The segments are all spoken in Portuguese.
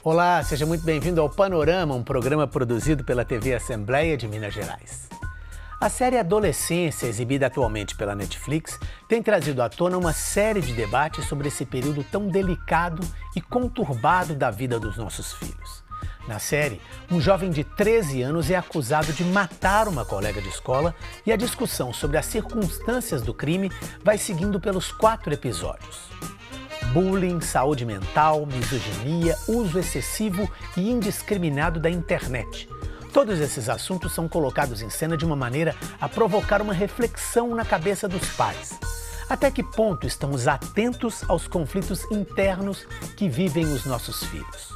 Olá, seja muito bem-vindo ao Panorama, um programa produzido pela TV Assembleia de Minas Gerais. A série Adolescência, exibida atualmente pela Netflix, tem trazido à tona uma série de debates sobre esse período tão delicado e conturbado da vida dos nossos filhos. Na série, um jovem de 13 anos é acusado de matar uma colega de escola e a discussão sobre as circunstâncias do crime vai seguindo pelos 4 episódios. Bullying, saúde mental, misoginia, uso excessivo e indiscriminado da internet. Todos esses assuntos são colocados em cena de uma maneira a provocar uma reflexão na cabeça dos pais. Até que ponto estamos atentos aos conflitos internos que vivem os nossos filhos?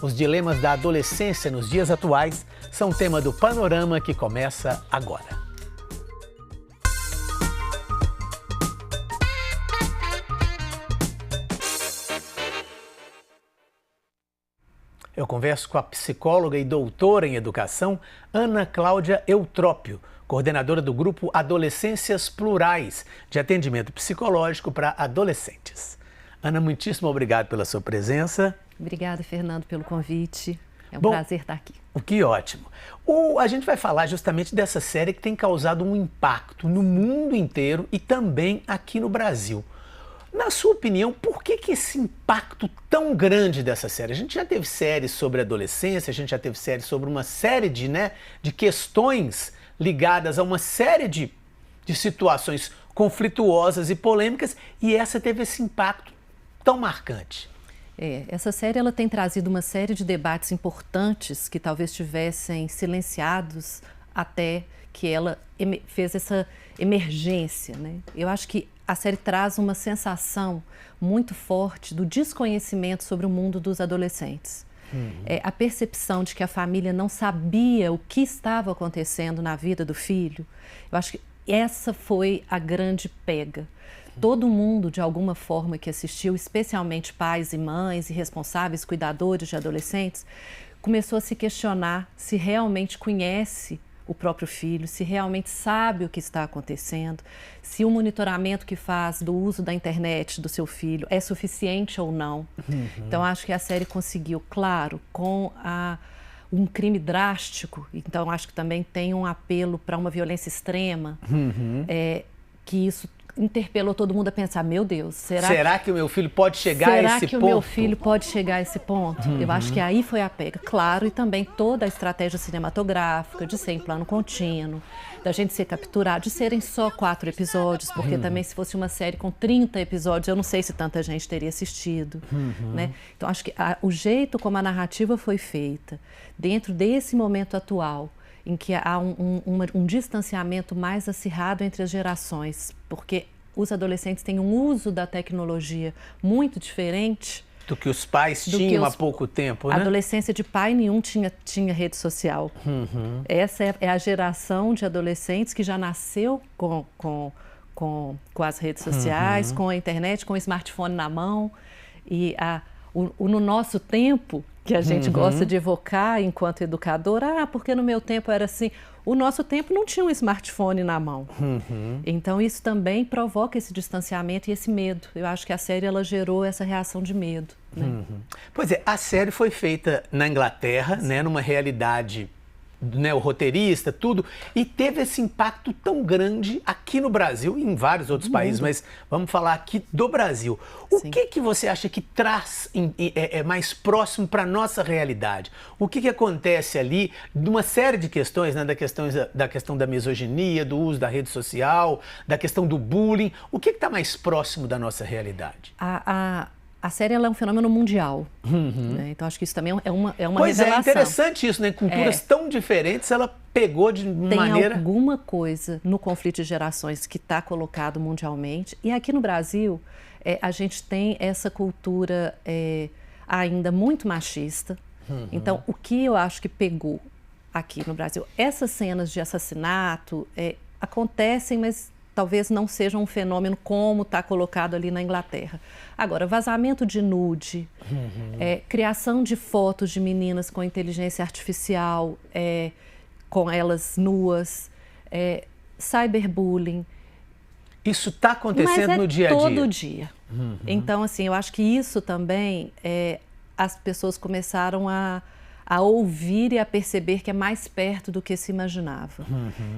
Os dilemas da adolescência nos dias atuais são tema do Panorama que começa agora. Eu converso com a psicóloga e doutora em educação, Ana Cláudia Eutrópio, coordenadora do grupo Adolescências Plurais, de atendimento psicológico para adolescentes. Ana, muitíssimo obrigado pela sua presença. Obrigada, Fernando, pelo convite. É um Bom, prazer estar aqui. Que ótimo. A gente vai falar justamente dessa série que tem causado um impacto no mundo inteiro e também aqui no Brasil. Na sua opinião, por que esse impacto tão grande dessa série? A gente já teve séries sobre adolescência, a gente já teve séries sobre uma série de questões ligadas a uma série de situações conflituosas e polêmicas, e essa teve esse impacto tão marcante. Essa série ela tem trazido uma série de debates importantes que talvez tivessem silenciados até que ela fez essa emergência, né? Eu acho que a série traz uma sensação muito forte do desconhecimento sobre o mundo dos adolescentes. A percepção de que a família não sabia o que estava acontecendo na vida do filho. Eu acho que essa foi a grande pega. Todo mundo, de alguma forma, que assistiu, especialmente pais e mães e responsáveis, cuidadores de adolescentes, começou a se questionar se realmente conhece o próprio filho, se realmente sabe o que está acontecendo, se o monitoramento que faz do uso da internet do seu filho é suficiente ou não. Então, acho que a série conseguiu, claro, com um crime drástico, então acho que também tem um apelo para uma violência extrema, que isso interpelou todo mundo a pensar, meu Deus, será que o meu filho pode chegar a esse ponto? Será que o meu filho pode chegar a esse ponto? Eu acho que aí foi a pega. Claro, e também toda a estratégia cinematográfica, de ser em plano contínuo, da gente ser capturado, de serem só 4 episódios, porque também se fosse uma série com 30 episódios, eu não sei se tanta gente teria assistido. Né? Então, acho que o jeito como a narrativa foi feita, dentro desse momento atual, em que há um distanciamento mais acirrado entre as gerações, porque os adolescentes têm um uso da tecnologia muito diferente do que os pais tinham há pouco tempo, né? A adolescência de pai nenhum tinha rede social. Essa é a geração de adolescentes que já nasceu com as redes sociais, com a internet, com o smartphone na mão. E no nosso tempo, que a gente gosta de evocar enquanto educador, porque no meu tempo era assim. O nosso tempo não tinha um smartphone na mão. Então, isso também provoca esse distanciamento e esse medo. Eu acho que a série ela gerou essa reação de medo. Né? Pois é, a série foi feita na Inglaterra, né, numa realidade, né, o roteirista, tudo, e teve esse impacto tão grande aqui no Brasil e em vários outros países, mas vamos falar aqui do Brasil. O que você acha que traz mais próximo para a nossa realidade? O que acontece ali de uma série de questões, né, da questão da misoginia, do uso da rede social, da questão do bullying, o que está mais próximo da nossa realidade? A série ela é um fenômeno mundial, né? Então acho que isso também é uma pois revelação. É interessante isso, né? Culturas tão diferentes, ela pegou de maneira... Tem alguma coisa no conflito de gerações que está colocado mundialmente. E aqui no Brasil, a gente tem essa cultura ainda muito machista. Então, o que eu acho que pegou aqui no Brasil? Essas cenas de assassinato acontecem, mas talvez não seja um fenômeno como está colocado ali na Inglaterra. Agora, vazamento de nude, criação de fotos de meninas com inteligência artificial, com elas nuas, cyberbullying. Isso está acontecendo no dia a dia? Todo dia. Então, assim, eu acho que isso também as pessoas começaram a ouvir e a perceber que é mais perto do que se imaginava.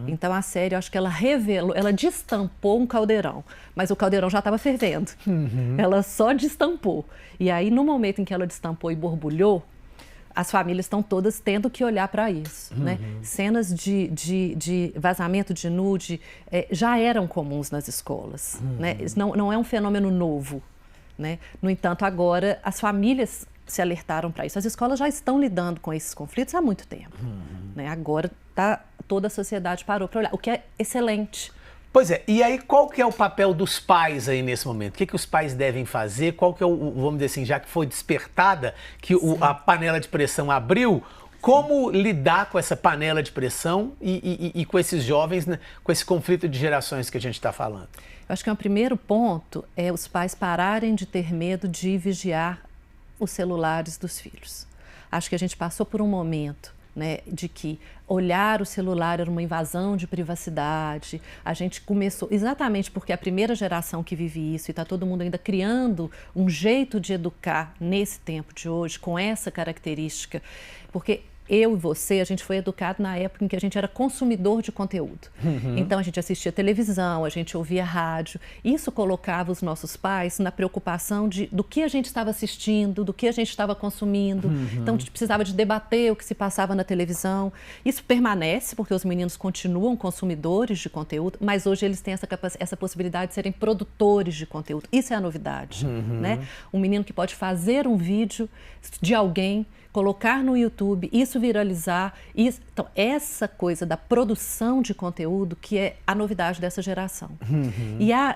Então a série, eu acho que ela revelou, ela destampou um caldeirão, mas o caldeirão já estava fervendo. Ela só destampou. E aí, no momento em que ela destampou e borbulhou, as famílias estão todas tendo que olhar para isso, né? Cenas de vazamento de nude já eram comuns nas escolas, né? Isso não é um fenômeno novo, né? No entanto, agora as famílias se alertaram para isso. As escolas já estão lidando com esses conflitos há muito tempo, né? Agora toda a sociedade parou para olhar, o que é excelente. Pois é, e aí qual que é o papel dos pais aí nesse momento? O que os pais devem fazer? Qual que é vamos dizer assim, já que foi despertada, que a panela de pressão abriu, como lidar com essa panela de pressão e com esses jovens, né, com esse conflito de gerações que a gente está falando? Eu acho que o primeiro ponto é os pais pararem de ter medo de vigiar os celulares dos filhos. Acho que a gente passou por um momento, né, de que olhar o celular era uma invasão de privacidade. A gente começou, exatamente porque a primeira geração que vive isso, e está todo mundo ainda criando um jeito de educar nesse tempo de hoje, com essa característica, porque eu e você, a gente foi educado na época em que a gente era consumidor de conteúdo. Então, a gente assistia televisão, a gente ouvia rádio. Isso colocava os nossos pais na preocupação do que a gente estava assistindo, do que a gente estava consumindo. Então, a gente precisava de debater o que se passava na televisão. Isso permanece, porque os meninos continuam consumidores de conteúdo, mas hoje eles têm essa possibilidade de serem produtores de conteúdo. Isso é a novidade, né? Um menino que pode fazer um vídeo de alguém, colocar no YouTube, isso viralizar. Então, essa coisa da produção de conteúdo que é a novidade dessa geração.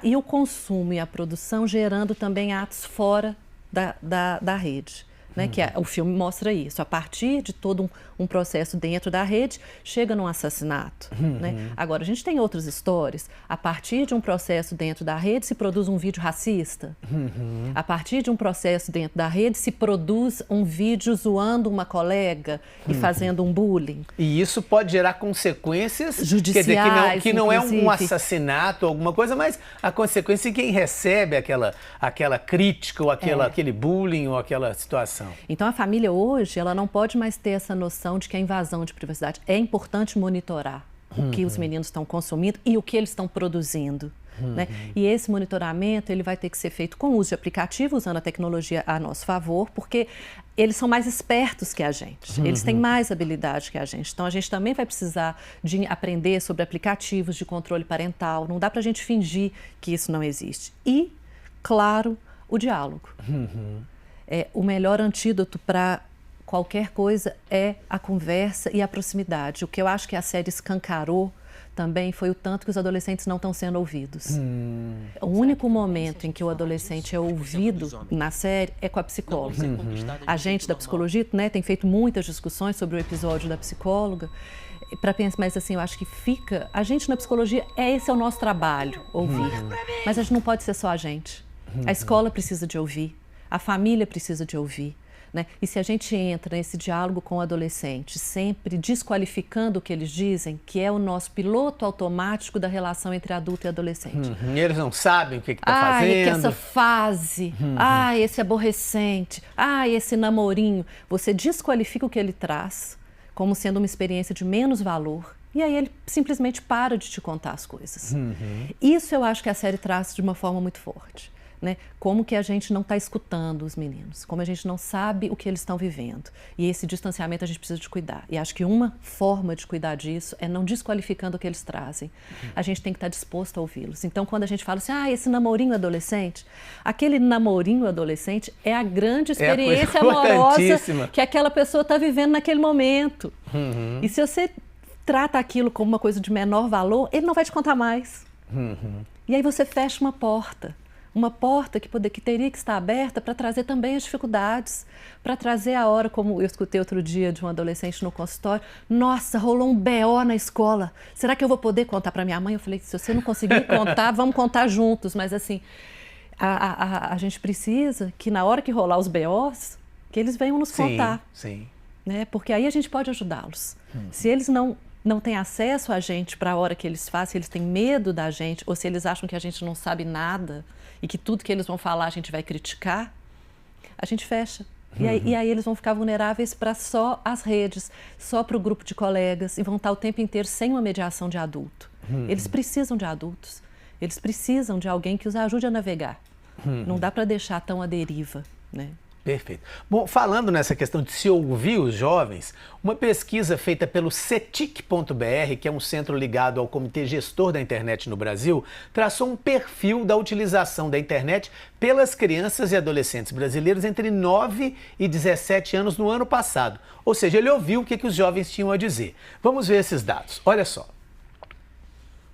E o consumo e a produção gerando também atos fora da rede. Né, que o filme mostra isso. A partir de todo um processo dentro da rede, chega num assassinato. Né? Agora, a gente tem outras histórias. A partir de um processo dentro da rede, se produz um vídeo racista. A partir de um processo dentro da rede, se produz um vídeo zoando uma colega e fazendo um bullying. E isso pode gerar consequências judiciais, quer dizer, que não é um assassinato ou alguma coisa, mas a consequência é quem recebe aquela crítica ou aquele bullying ou aquela situação. Então, a família hoje, ela não pode mais ter essa noção de que a invasão de privacidade é importante monitorar o que os meninos estão consumindo e o que eles estão produzindo. Né? E esse monitoramento ele vai ter que ser feito com o uso de aplicativos, usando a tecnologia a nosso favor, porque eles são mais espertos que a gente, eles têm mais habilidade que a gente. Então, a gente também vai precisar de aprender sobre aplicativos de controle parental. Não dá para a gente fingir que isso não existe. E, claro, o diálogo. O melhor antídoto para qualquer coisa é a conversa e a proximidade. O que eu acho que a série escancarou também foi o tanto que os adolescentes não estão sendo ouvidos. O único momento em que o adolescente é ouvido na série é com a psicóloga. A gente da psicologia, né, tem feito muitas discussões sobre o episódio da psicóloga, para pensar, mas assim, eu acho que a gente na psicologia, esse é o nosso trabalho, ouvir. Mas a gente não pode ser só a gente. A escola precisa de ouvir. A família precisa de ouvir, né? E se a gente entra nesse diálogo com o adolescente, sempre desqualificando o que eles dizem, que é o nosso piloto automático da relação entre adulto e adolescente. Eles não sabem o que está fazendo. Que essa fase, esse aborrecente, esse namorinho. Você desqualifica o que ele traz como sendo uma experiência de menos valor. E aí ele simplesmente para de te contar as coisas. Isso eu acho que a série traz de uma forma muito forte. Né? Como que a gente não está escutando os meninos, como a gente não sabe o que eles estão vivendo. E esse distanciamento a gente precisa de cuidar. E acho que uma forma de cuidar disso é não desqualificando o que eles trazem. A gente tem que estar disposto a ouvi-los. Então, quando a gente fala assim, esse namorinho adolescente, aquele namorinho adolescente é a grande experiência amorosa que aquela pessoa está vivendo naquele momento. E se você trata aquilo como uma coisa de menor valor, ele não vai te contar mais. E aí você fecha uma porta que teria que estar aberta para trazer também as dificuldades, para trazer a hora, como eu escutei outro dia de um adolescente no consultório, nossa, rolou um BO na escola, será que eu vou poder contar para minha mãe? Eu falei, se você não conseguir contar, vamos contar juntos, mas assim, a gente precisa que na hora que rolar os BOs, que eles venham nos contar, né? Porque aí a gente pode ajudá-los. Se eles não têm acesso a gente para a hora que eles fazem, se eles têm medo da gente, ou se eles acham que a gente não sabe nada e que tudo que eles vão falar a gente vai criticar, a gente fecha. E aí eles vão ficar vulneráveis para só as redes, só para o grupo de colegas e vão estar o tempo inteiro sem uma mediação de adulto. Eles precisam de adultos, eles precisam de alguém que os ajude a navegar. Não dá para deixar tão à deriva, né? Perfeito. Bom, falando nessa questão de se ouvir os jovens, uma pesquisa feita pelo CETIC.br, que é um centro ligado ao Comitê Gestor da Internet no Brasil, traçou um perfil da utilização da internet pelas crianças e adolescentes brasileiros entre 9 e 17 anos no ano passado. Ou seja, ele ouviu o que os jovens tinham a dizer. Vamos ver esses dados. Olha só.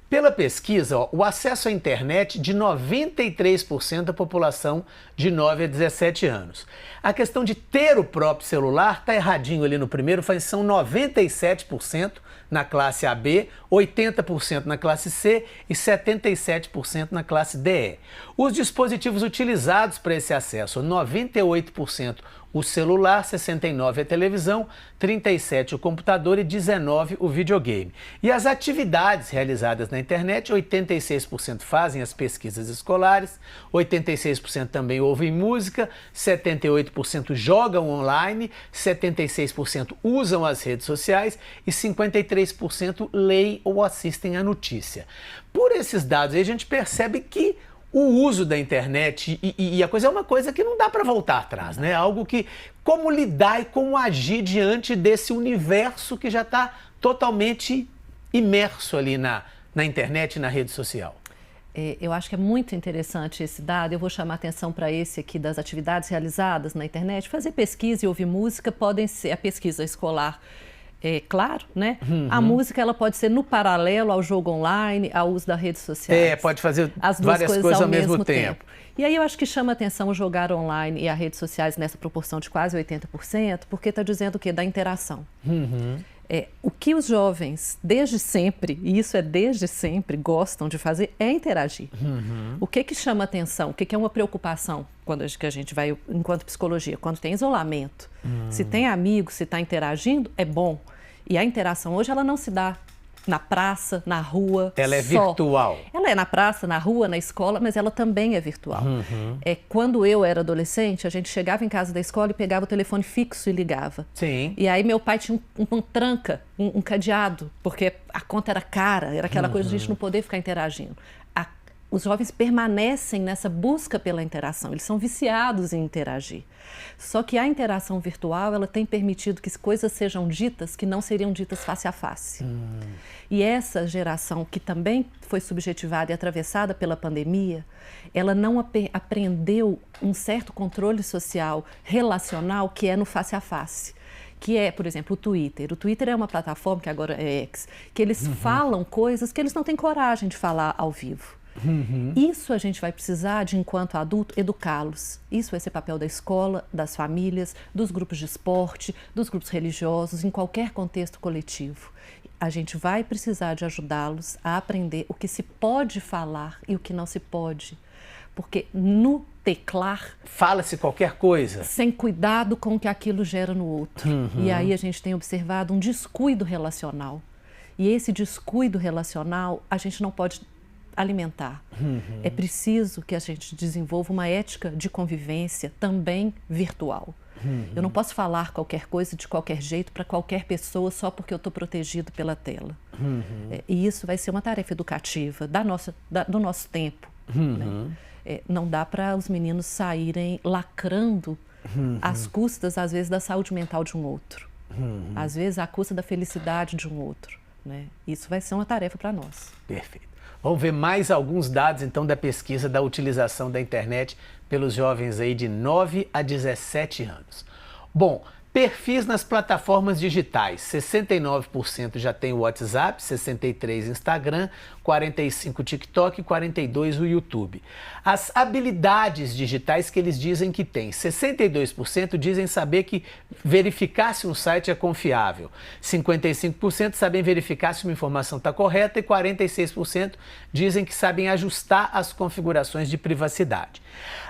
Pela pesquisa, o acesso à internet de 93% da população de 9 a 17 anos. A questão de ter o próprio celular está erradinho ali no primeiro, são 97% na classe AB, 80% na classe C e 77% na classe DE. Os dispositivos utilizados para esse acesso, 98% o celular, 69% a televisão, 37% o computador e 19% o videogame. E as atividades realizadas na internet, 86% fazem as pesquisas escolares, 86% também ouvem música, 78% jogam online, 76% usam as redes sociais e 53% leem ou assistem a notícia. Por esses dados aí a gente percebe que o uso da internet e a coisa é uma coisa que não dá para voltar atrás, né? Algo que, como lidar e como agir diante desse universo que já está totalmente imerso ali na internet e na rede social. Eu acho que é muito interessante esse dado. Eu vou chamar atenção para esse aqui das atividades realizadas na internet. Fazer pesquisa e ouvir música podem ser a pesquisa escolar. Claro, né? A música ela pode ser no paralelo ao jogo online, ao uso das redes sociais. Pode fazer as duas várias coisas ao mesmo tempo. E aí eu acho que chama atenção o jogar online e as redes sociais nessa proporção de quase 80%, porque está dizendo o quê? Da interação. O que os jovens, desde sempre, e isso é desde sempre, gostam de fazer, é interagir. O que chama atenção? O que é uma preocupação quando a gente vai, enquanto psicologia? Quando tem isolamento. Se tem amigos, se está interagindo, é bom. E a interação hoje, ela não se dá na praça, na rua. Ela é virtual. Ela é na praça, na rua, na escola, mas ela também é virtual. Quando eu era adolescente, a gente chegava em casa da escola e pegava o telefone fixo e ligava. Sim. E aí meu pai tinha um tranca, um cadeado, porque a conta era cara, era aquela coisa de a gente não poder ficar interagindo. Os jovens permanecem nessa busca pela interação, eles são viciados em interagir. Só que a interação virtual, ela tem permitido que coisas sejam ditas que não seriam ditas face a face. E essa geração, que também foi subjetivada e atravessada pela pandemia, ela não aprendeu um certo controle social, relacional, que é no face a face. Que é, por exemplo, o Twitter. O Twitter é uma plataforma, que agora é X, que eles falam coisas que eles não têm coragem de falar ao vivo. Isso a gente vai precisar de, enquanto adulto, educá-los. Isso vai ser papel da escola, das famílias, dos grupos de esporte, dos grupos religiosos, em qualquer contexto coletivo. A gente vai precisar de ajudá-los a aprender o que se pode falar e o que não se pode. Porque no teclar... Fala-se qualquer coisa. Sem cuidado com o que aquilo gera no outro. E aí a gente tem observado um descuido relacional. E esse descuido relacional a gente não pode alimentar. É preciso que a gente desenvolva uma ética de convivência também virtual. Eu não posso falar qualquer coisa de qualquer jeito para qualquer pessoa só porque eu estou protegido pela tela. E isso vai ser uma tarefa educativa do nosso tempo. Né? Não dá para os meninos saírem lacrando às custas, às vezes, da saúde mental de um outro. Às vezes, à custa da felicidade de um outro. Né? Isso vai ser uma tarefa para nós. Perfeito. Vamos ver mais alguns dados, então, da pesquisa da utilização da internet pelos jovens aí de 9 a 17 anos. Bom, perfis nas plataformas digitais. 69% já tem o WhatsApp, 63% Instagram, 45% TikTok e 42% o YouTube. As habilidades digitais que eles dizem que têm. 62% dizem saber que verificar se um site é confiável. 55% sabem verificar se uma informação está correta e 46% dizem que sabem ajustar as configurações de privacidade.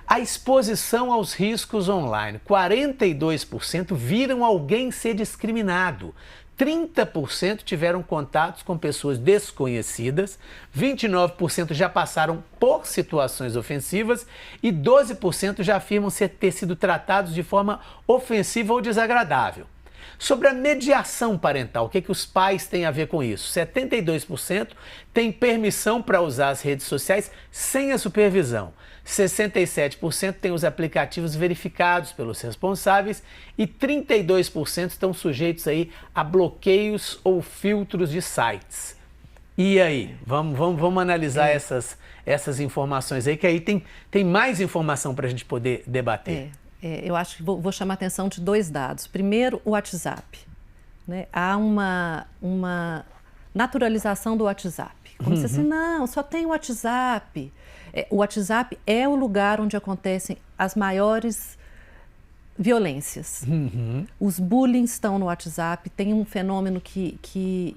A exposição aos riscos online. 42% viram alguém ser discriminado. 30% tiveram contatos com pessoas desconhecidas, 29% já passaram por situações ofensivas e 12% já afirmam ter sido tratados de forma ofensiva ou desagradável. Sobre a mediação parental, o que os pais têm a ver com isso? 72% têm permissão para usar as redes sociais sem a supervisão. 67% têm os aplicativos verificados pelos responsáveis e 32% estão sujeitos aí a bloqueios ou filtros de sites. E aí, vamos analisar essas informações aí, que aí tem mais informação para a gente poder debater. Eu acho que vou chamar a atenção de 2 dados. Primeiro, o WhatsApp. Né? Há uma naturalização do WhatsApp. Como se assim, não, só tem o WhatsApp. O WhatsApp é o lugar onde acontecem as maiores violências. Os bullying estão no WhatsApp. Tem um fenômeno que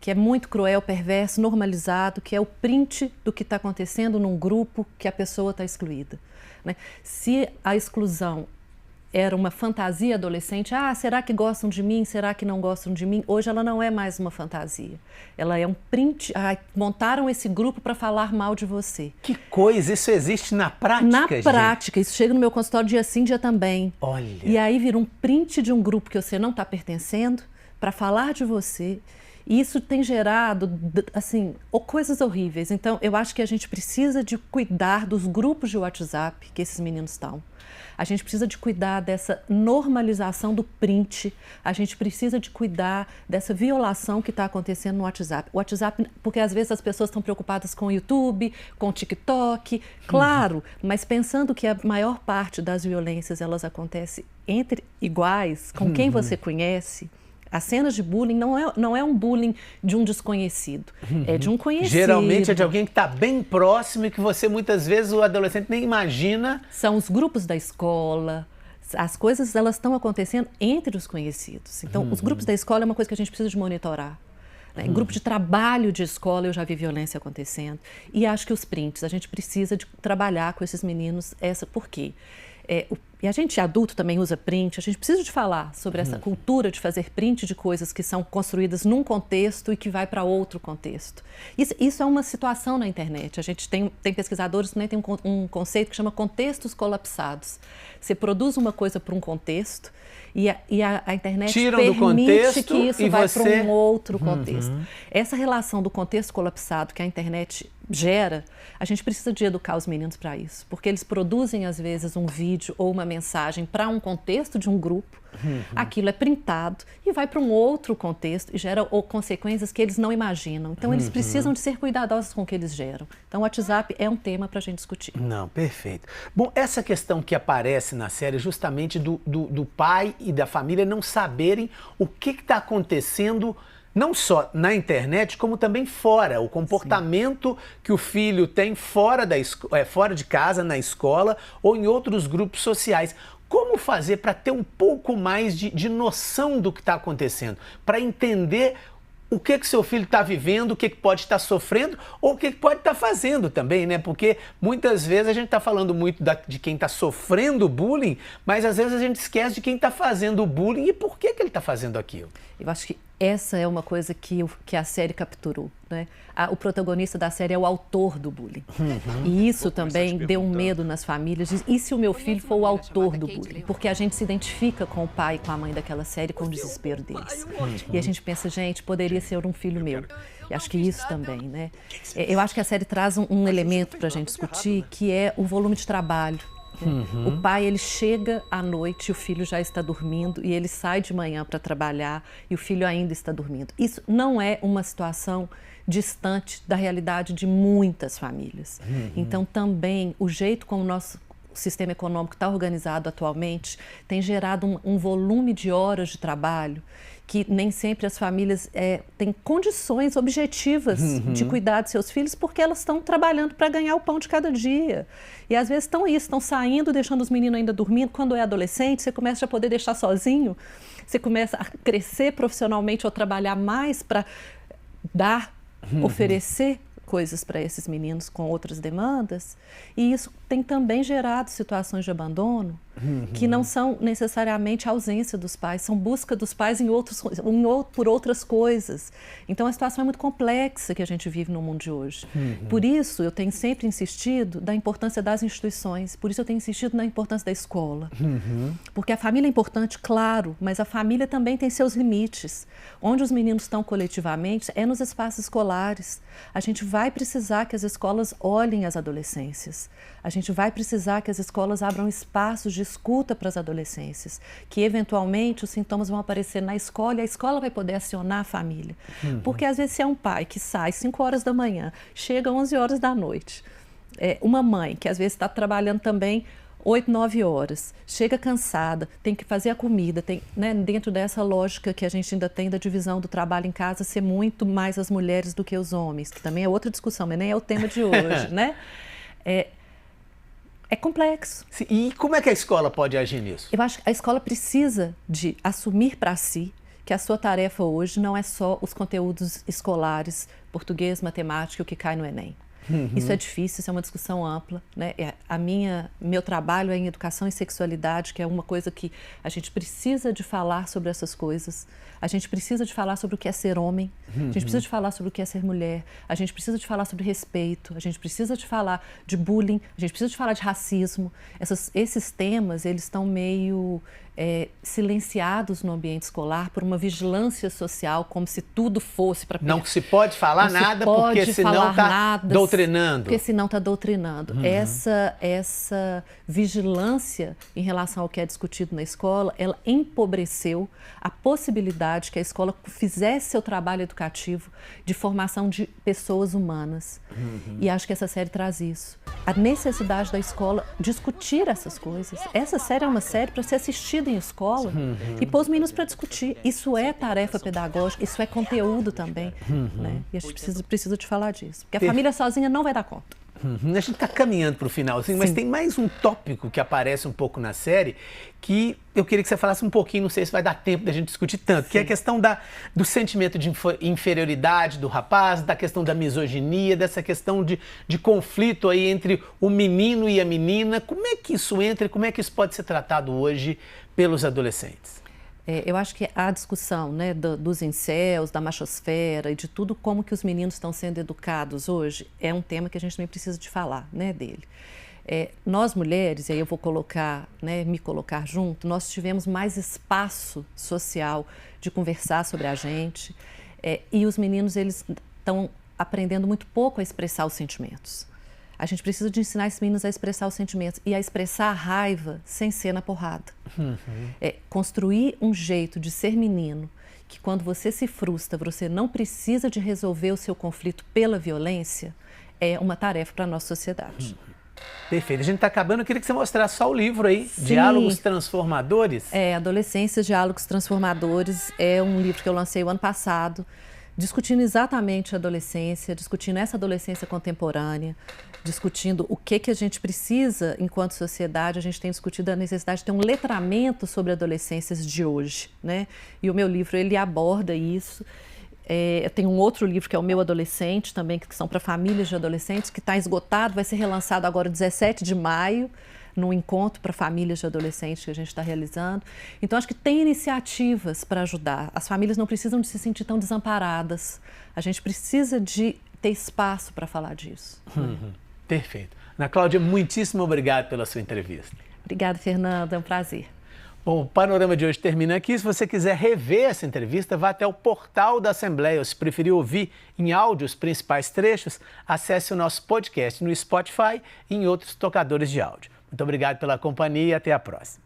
é muito cruel, perverso, normalizado, que é o print do que está acontecendo num grupo que a pessoa está excluída. Né? Se a exclusão era uma fantasia adolescente, será que gostam de mim, será que não gostam de mim? Hoje ela não é mais uma fantasia, ela é um print, montaram esse grupo para falar mal de você. Que coisa, isso existe na prática, Na prática, isso chega no meu consultório dia sim, dia também. Olha. E aí vira um print de um grupo que você não está pertencendo para falar de você. E isso tem gerado, assim, coisas horríveis. Então, eu acho que a gente precisa de cuidar dos grupos de WhatsApp que esses meninos estão. A gente precisa de cuidar dessa normalização do print. A gente precisa de cuidar dessa violação que está acontecendo no WhatsApp. O WhatsApp, porque às vezes as pessoas estão preocupadas com o YouTube, com o TikTok, claro, mas pensando que a maior parte das violências, elas acontecem entre iguais, com quem você conhece. As cenas de bullying não é um bullying de um desconhecido, é de um conhecido. Geralmente é de alguém que está bem próximo e que você, muitas vezes, o adolescente nem imagina. São os grupos da escola, as coisas elas estão acontecendo entre os conhecidos. Então, os grupos da escola é uma coisa que a gente precisa de monitorar. Em grupo de trabalho de escola eu já vi violência acontecendo. E acho que os prints, a gente precisa de trabalhar com esses meninos, por quê? E a gente adulto também usa print, a gente precisa de falar sobre essa cultura de fazer print de coisas que são construídas num contexto e que vai para outro contexto. Isso é uma situação na internet. A gente tem pesquisadores que tem um conceito que chama contextos colapsados. Você produz uma coisa para um contexto e a internet permite que isso vai para um outro contexto. Essa relação do contexto colapsado que a internet gera, a gente precisa de educar os meninos para isso, porque eles produzem às vezes um vídeo ou uma mensagem para um contexto de um grupo, aquilo é printado e vai para um outro contexto e gera consequências que eles não imaginam. Então eles precisam de ser cuidadosos com o que eles geram. Então o WhatsApp é um tema para a gente discutir. Não, perfeito. Bom, essa questão que aparece na série justamente do pai e da família não saberem o que está acontecendo não só na internet, como também fora. O comportamento que o filho tem fora de casa, na escola ou em outros grupos sociais. Como fazer para ter um pouco mais de noção do que está acontecendo? Para entender o que seu filho está vivendo, o que pode estar sofrendo ou o que pode estar fazendo também, né? Porque muitas vezes a gente está falando muito de quem está sofrendo bullying, mas às vezes a gente esquece de quem está fazendo o bullying e por que ele está fazendo aquilo. Eu acho que essa é uma coisa que a série capturou, né? O protagonista da série é o autor do bullying. E isso também deu um medo nas famílias. E se o meu filho for o autor do bullying? Porque a gente se identifica com o pai e com a mãe daquela série, com o desespero deles. E a gente pensa, gente, poderia ser um filho meu. E acho que isso também, né? Eu acho que a série traz um elemento para a gente discutir, que é o volume de trabalho. O pai, ele chega à noite, o filho já está dormindo e ele sai de manhã para trabalhar e o filho ainda está dormindo. Isso não é uma situação distante da realidade de muitas famílias. Então, também, o jeito como o nosso sistema econômico está organizado atualmente tem gerado um volume de horas de trabalho que nem sempre as famílias têm condições objetivas de cuidar de seus filhos porque elas estão trabalhando para ganhar o pão de cada dia. E às vezes estão saindo, deixando os meninos ainda dormindo. Quando é adolescente, você começa a poder deixar sozinho, você começa a crescer profissionalmente ou trabalhar mais para oferecer coisas para esses meninos com outras demandas. E isso tem também gerado situações de abandono, que não são necessariamente a ausência dos pais, são busca dos pais por outras coisas. Então a situação é muito complexa que a gente vive no mundo de hoje. Por isso eu tenho sempre insistido da importância das instituições, por isso eu tenho insistido na importância da escola. Porque a família é importante, claro, mas a família também tem seus limites. Onde os meninos estão coletivamente é nos espaços escolares. A gente vai precisar que as escolas olhem as adolescências. A gente vai precisar que as escolas abram espaços de escuta para as adolescências, que eventualmente os sintomas vão aparecer na escola e a escola vai poder acionar a família. Porque às vezes se é um pai que sai 5 horas da manhã, chega 11 horas da noite, uma mãe que às vezes está trabalhando também 8, 9 horas, chega cansada, tem que fazer a comida, dentro dessa lógica que a gente ainda tem da divisão do trabalho em casa ser muito mais as mulheres do que os homens, que também é outra discussão, mas nem é o tema de hoje, né? É complexo. Sim, e como é que a escola pode agir nisso? Eu acho que a escola precisa de assumir para si que a sua tarefa hoje não é só os conteúdos escolares, português, matemática, o que cai no Enem. Isso é difícil, isso é uma discussão ampla, né? Meu trabalho é em educação e sexualidade, que é uma coisa que a gente precisa de falar sobre essas coisas. A gente precisa de falar sobre o que é ser homem, a gente precisa de falar sobre o que é ser mulher, a gente precisa de falar sobre respeito, a gente precisa de falar de bullying, a gente precisa de falar de racismo. Esses temas, eles estão meio silenciados no ambiente escolar por uma vigilância social, como se tudo fosse para... Não se pode falar nada, porque senão está doutrinando. Porque senão está doutrinando. Essa vigilância em relação ao que é discutido na escola, ela empobreceu a possibilidade que a escola fizesse seu trabalho educativo de formação de pessoas humanas. E acho que essa série traz isso. A necessidade da escola discutir essas coisas. Essa série é uma série para ser assistida em escola e pôr os meninos para discutir. Isso é tarefa pedagógica, isso é conteúdo também. Né? E a gente precisa de falar disso. Porque a família sozinha não vai dar conta. A gente está caminhando para o finalzinho, mas tem mais um tópico que aparece um pouco na série que eu queria que você falasse um pouquinho, não sei se vai dar tempo da gente discutir tanto, que é a questão do sentimento de inferioridade do rapaz, da questão da misoginia, dessa questão de conflito aí entre o menino e a menina. Como é que isso entra e como é que isso pode ser tratado hoje pelos adolescentes? Eu acho que a discussão, né, dos incels, da machosfera e de tudo como que os meninos estão sendo educados hoje é um tema que a gente também precisa de falar, né, dele. Nós mulheres, e aí eu vou me colocar junto, nós tivemos mais espaço social de conversar sobre a gente e os meninos, eles estão aprendendo muito pouco a expressar os sentimentos. A gente precisa de ensinar esses meninos a expressar os sentimentos e a expressar a raiva sem ser na porrada. Construir um jeito de ser menino que quando você se frustra, você não precisa de resolver o seu conflito pela violência, é uma tarefa para a nossa sociedade. Perfeito. A gente está acabando, eu queria que você mostrasse só o livro aí, Sim. Diálogos Transformadores. Adolescência, Diálogos Transformadores, é um livro que eu lancei o ano passado, discutindo exatamente a adolescência, discutindo essa adolescência contemporânea, discutindo o que a gente precisa enquanto sociedade. A gente tem discutido a necessidade de ter um letramento sobre adolescências de hoje, né? E o meu livro, ele aborda isso. Eu tenho um outro livro que é o Meu Adolescente, também, que são para famílias de adolescentes, que está esgotado, vai ser relançado agora 17 de maio, num encontro para famílias de adolescentes que a gente está realizando. Então, acho que tem iniciativas para ajudar. As famílias não precisam de se sentir tão desamparadas. A gente precisa de ter espaço para falar disso. Perfeito. Ana Cláudia, muitíssimo obrigado pela sua entrevista. Obrigada, Fernanda. É um prazer. Bom, o Panorama de hoje termina aqui. Se você quiser rever essa entrevista, vá até o portal da Assembleia. Ou se preferir ouvir em áudio os principais trechos, acesse o nosso podcast no Spotify e em outros tocadores de áudio. Muito obrigado pela companhia e até a próxima.